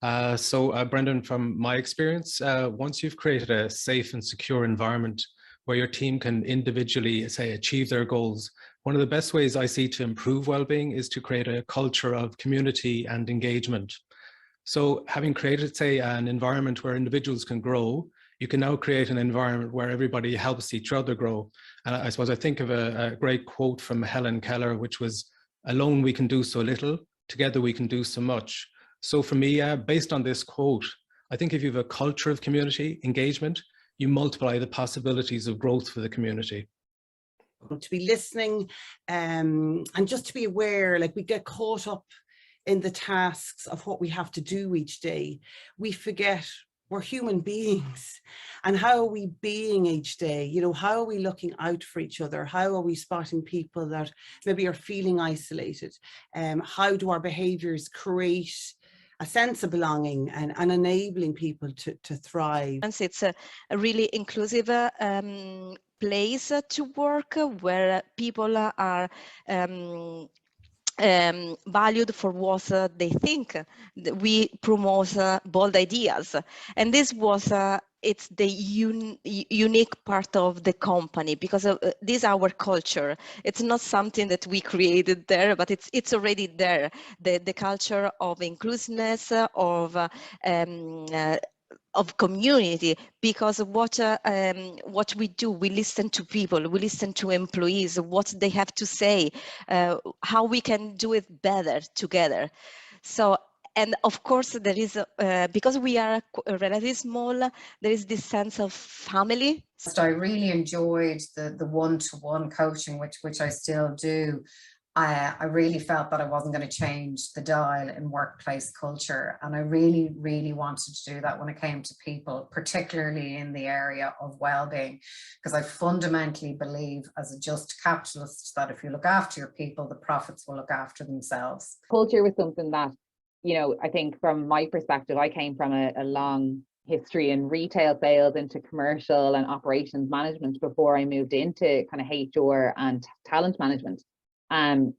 Breandán, from my experience, once you've created a safe and secure environment where your team can individually, say, achieve their goals, one of the best ways I see to improve well-being is to create a culture of community and engagement. So having created, say, an environment where individuals can grow, you can now create an environment where everybody helps each other grow. And I suppose I think of a great quote from Helen Keller, which was, "Alone we can do so little, together we can do so much." So for me, based on this quote, I think if you have a culture of community engagement, you multiply the possibilities of growth for the community. To be listening and just to be aware, like we get caught up in the tasks of what we have to do each day. We forget we're human beings, and how are we being each day? You know, how are we looking out for each other? How are we spotting people that maybe are feeling isolated? How do our behaviors create a sense of belonging and enabling people to thrive? It's a really inclusive place to work where people are valued for what they think. We promote bold ideas, and this was it's the unique part of the company, because this is our culture. It's not something that we created there, but it's already there. The culture of inclusiveness, of community, because what we do, we listen to people, we listen to employees, what they have to say, how we can do it better together. So, and of course there is, because we are relatively small, there is this sense of family. I really enjoyed the one-to-one coaching, which I still do. I really felt that I wasn't going to change the dial in workplace culture. And I really, really wanted to do that when it came to people, particularly in the area of well-being, because I fundamentally believe as a just capitalist that if you look after your people, the profits will look after themselves. Culture was something that, you know, I think from my perspective, I came from a long history in retail sales into commercial and operations management before I moved into kind of HR and talent management. And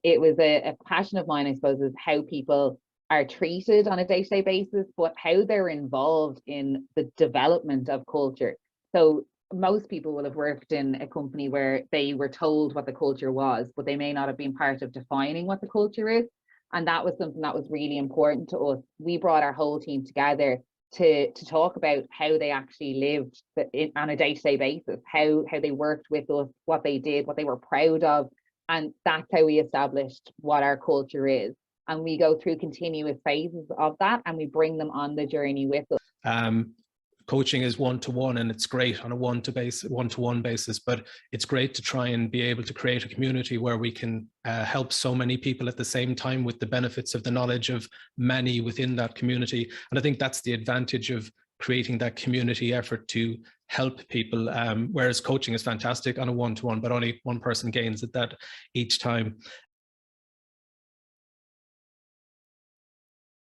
it was a passion of mine, I suppose, is how people are treated on a day-to-day basis, but how they're involved in the development of culture. So most people will have worked in a company where they were told what the culture was, but they may not have been part of defining what the culture is. And that was something that was really important to us. We brought our whole team together to talk about how they actually lived on a day-to-day basis, how they worked with us, what they did, what they were proud of. And that's how we established what our culture is. And we go through continuous phases of that, and we bring them on the journey with us. Coaching is one-to-one, and it's great on a one-to-one basis, but it's great to try and be able to create a community where we can help so many people at the same time with the benefits of the knowledge of many within that community. And I think that's the advantage of creating that community effort to help people, whereas coaching is fantastic on a one-to-one, but only one person gains at that each time.